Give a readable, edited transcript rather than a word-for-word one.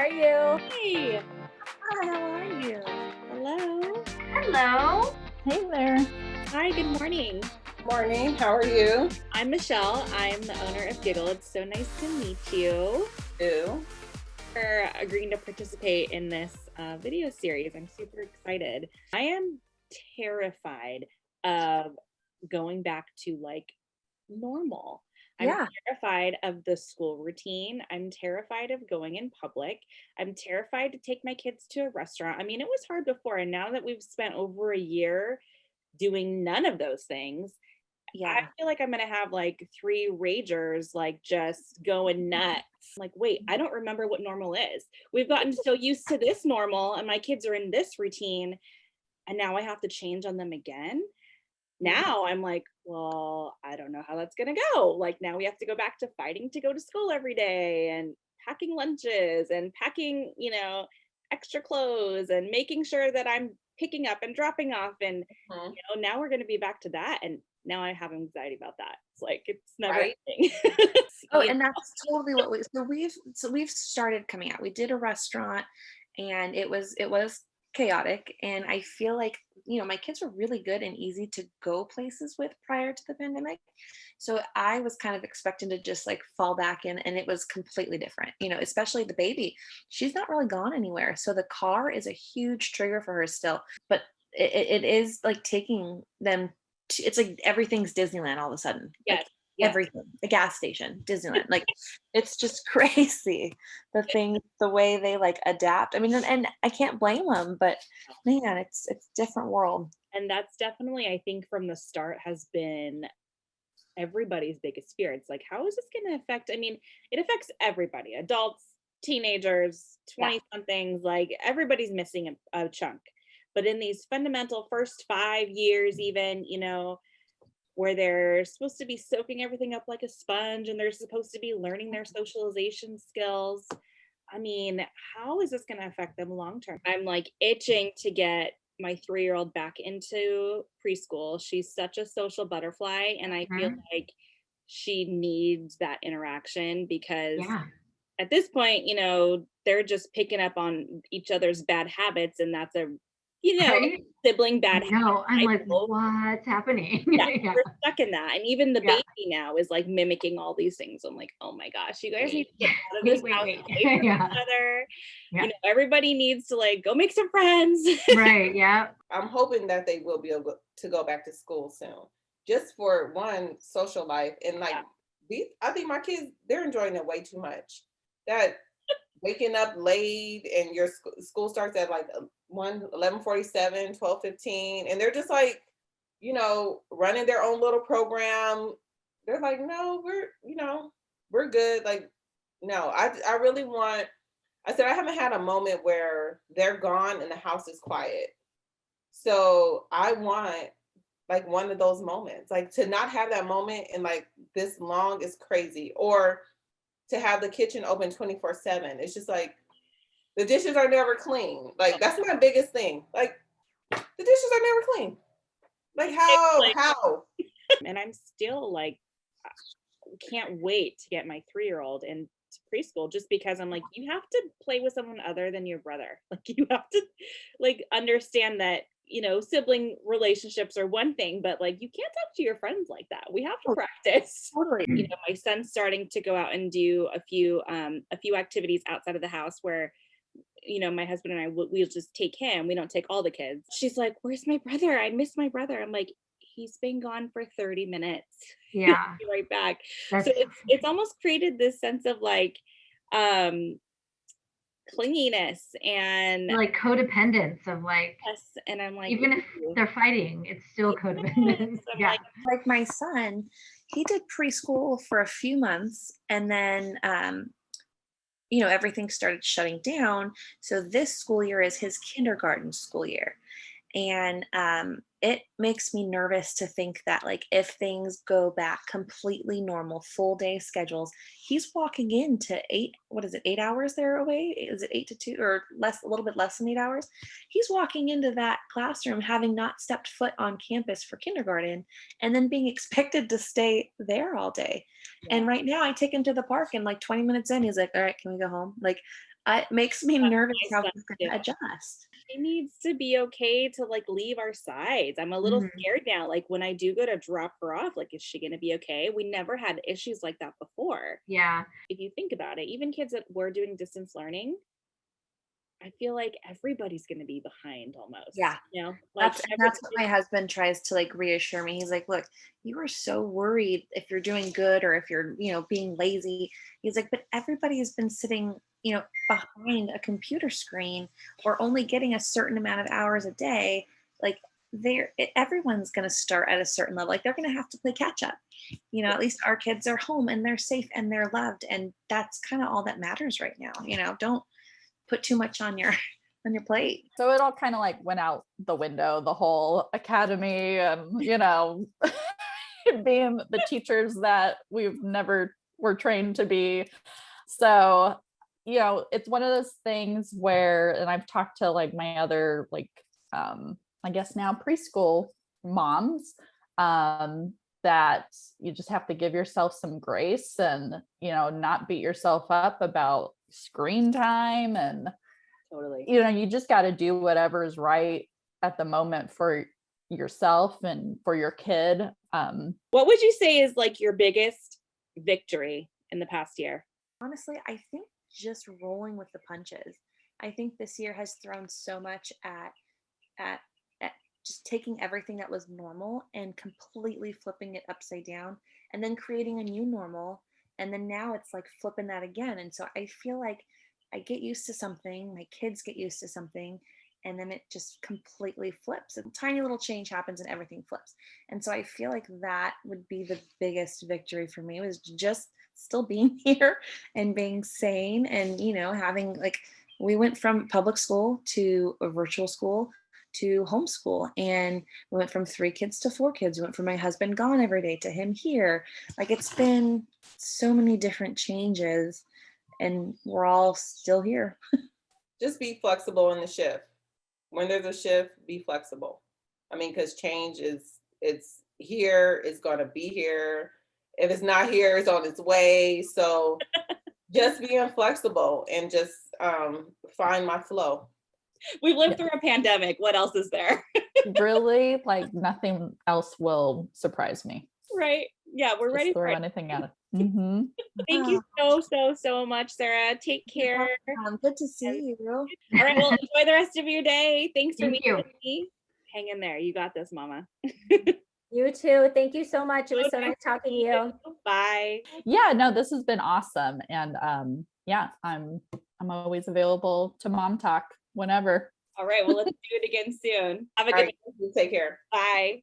are you? Hey, Hi, how are you? hello. Hello. Hey there. Hi, good morning. Morning, how are you? I'm Michelle. I'm the owner of GIGIL. It's so nice to meet you. Ew. For agreeing to participate in this video series. I'm super excited. I am terrified of going back to like normal. I'm Yeah. terrified of the school routine. I'm terrified of going in public. I'm terrified to take my kids to a restaurant. I mean, it was hard before, and now that we've spent over a year doing none of those things, I Yeah. feel like I'm gonna have like three ragers like just going nuts. Like, wait, I don't remember what normal is. We've gotten so used to this normal, and my kids are in this routine, and now I have to change on them again. Now I'm like, well, I don't know how that's gonna go. Like, now we have to go back to fighting to go to school every day and packing lunches and packing, extra clothes and making sure that I'm picking up and dropping off. And Mhm. now we're going to be back to that, and now I have anxiety about that. It's like it's never Right. ending. Oh, and that's totally what we've started coming out. We did a restaurant and it was chaotic, and I feel like, my kids were really good and easy to go places with prior to the pandemic. So I was kind of expecting to just like fall back in, and it was completely different. Especially the baby. She's not really gone anywhere. So the car is a huge trigger for her still. But it is like taking them to, it's like everything's Disneyland all of a sudden. Like Yes, yes. everything, a gas station, Disneyland. Like it's just crazy the way they like adapt. I mean, and I can't blame them, but man, it's different world. And that's definitely, I think, from the start has been everybody's biggest fear. It's like, how is this going to affect? I mean, it affects everybody, adults, teenagers, Yeah. 20 somethings, like everybody's missing a chunk. But in these fundamental first 5 years, even, where they're supposed to be soaking everything up like a sponge and they're supposed to be learning their socialization skills. I mean, how is this going to affect them long term? I'm like itching to get my 3-year-old back into preschool. She's such a social butterfly, and I feel like she needs that interaction because Yeah. at this point, they're just picking up on each other's bad habits, and that's a, Right? sibling bad No, I'm like, cycle. what's happening? Yeah, Yeah. we're stuck in that. And even the Yeah. baby now is like mimicking all these things. I'm like, oh my gosh, you guys need Wait. to get out of these Wait, houses wait. away from Yeah. each other. Yeah. Everybody needs to like go make some friends. Right. Yeah. I'm hoping that they will be able to go back to school soon. Just for one, social life. And like I think my kids, they're enjoying it way too much. That waking up late and your school starts at like 11:47, 12:15, and they're just like, running their own little program. They're like, no, we're good. Like, no, I really want, I said, I haven't had a moment where they're gone and the house is quiet. So I want like one of those moments, like to not have that moment and like this long is crazy, or to have the kitchen open 24/7. It's just like the dishes are never clean. Like that's my biggest thing. Like the dishes are never clean. Like how? Like, How? and I'm still like, can't wait to get my 3-year-old into preschool, just because I'm like, you have to play with someone other than your brother. Like you have to like understand that, sibling relationships are one thing, but like you can't talk to your friends like that. We have to practice. Totally. My son's starting to go out and do a few activities outside of the house where my husband and I we'll just take him. We don't take all the kids. She's like, where's my brother? I miss my brother. I'm like, he's been gone for 30 minutes. Yeah. Be right back. That's So it's almost created this sense of like clinginess and like codependence of like, yes, and I'm like, even if ooh. they're fighting, it's still Yes. codependence. I'm Yeah. Like my son, he did preschool for a few months, and then everything started shutting down. So this school year is his kindergarten school year. And it makes me nervous to think that, like, if things go back completely normal, full day schedules, he's walking into what is it, 8 hours they're away? Is it 8 to 2 or less, a little bit less than 8 hours? He's walking into that classroom having not stepped foot on campus for kindergarten and then being expected to stay there all day. Yeah. And right now I take him to the park, and like 20 minutes in, he's like, all right, can we go home? Like, It makes me That's nervous my how son he's too. gonna adjust. He needs to be okay to like leave our sides. I'm a little Mhm. scared now. Like when I do go to drop her off, like, is she gonna be okay? We never had issues like that before. Yeah. If you think about it, even kids that were doing distance learning, I feel like everybody's gonna be behind almost. Yeah. You know, like That's what my husband tries to like reassure me. He's like, "Look, you are so worried if you're doing good or if you're, being lazy." He's like, "But everybody has been sitting, behind a computer screen or only getting a certain amount of hours a day. Like everyone's going to start at a certain level. Like they're going to have to play catch up. At least our kids are home and they're safe and they're loved, and that's kind of all that matters right now. Don't put too much on your on your plate." So it all kind of like went out the window, the whole academy and, being the teachers that we've never were trained to be. So, it's one of those things where, and I've talked to like my other, like, I guess now preschool moms, that you just have to give yourself some grace and, not beat yourself up about screen time. And totally. you just got to do whatever is right at the moment for yourself and for your kid. What would you say is like your biggest victory in the past year? Honestly, I think just rolling with the punches. I think this year has thrown so much at at just taking everything that was normal and completely flipping it upside down and then creating a new normal, and then now it's like flipping that again. And so I feel like I get used to something, my kids get used to something, and then it just completely flips. A tiny little change happens and everything flips. And so I feel like that would be the biggest victory for me, was just still being here and being sane, and having like, we went from public school to a virtual school to homeschool, and we went from 3 kids to 4 kids. We went from my husband gone every day to him here. Like, it's been so many different changes, and we're all still here. Just be flexible in the shift. When there's a shift, be flexible. I mean, because change it's here, it's gonna be here. If it's not here, it's on its way. So just being flexible and just find my flow. We've lived through a pandemic. What else is there? Really, like nothing else will surprise me. Right. Yeah, we're Just ready for throw it. anything at it. Mm-hmm. Thank you so much, Sarah. Take care. Good to see you. All right, well, enjoy the rest of your day. Thanks for Thank meeting you. with me. Hang in there. You got this, Mama. You too. Thank you so much. It was so nice talking to you. Bye. Yeah, no, this has been awesome. And yeah, I'm always available to mom talk whenever. All right, well, let's do it again soon. Have a All good right, you take care. Bye.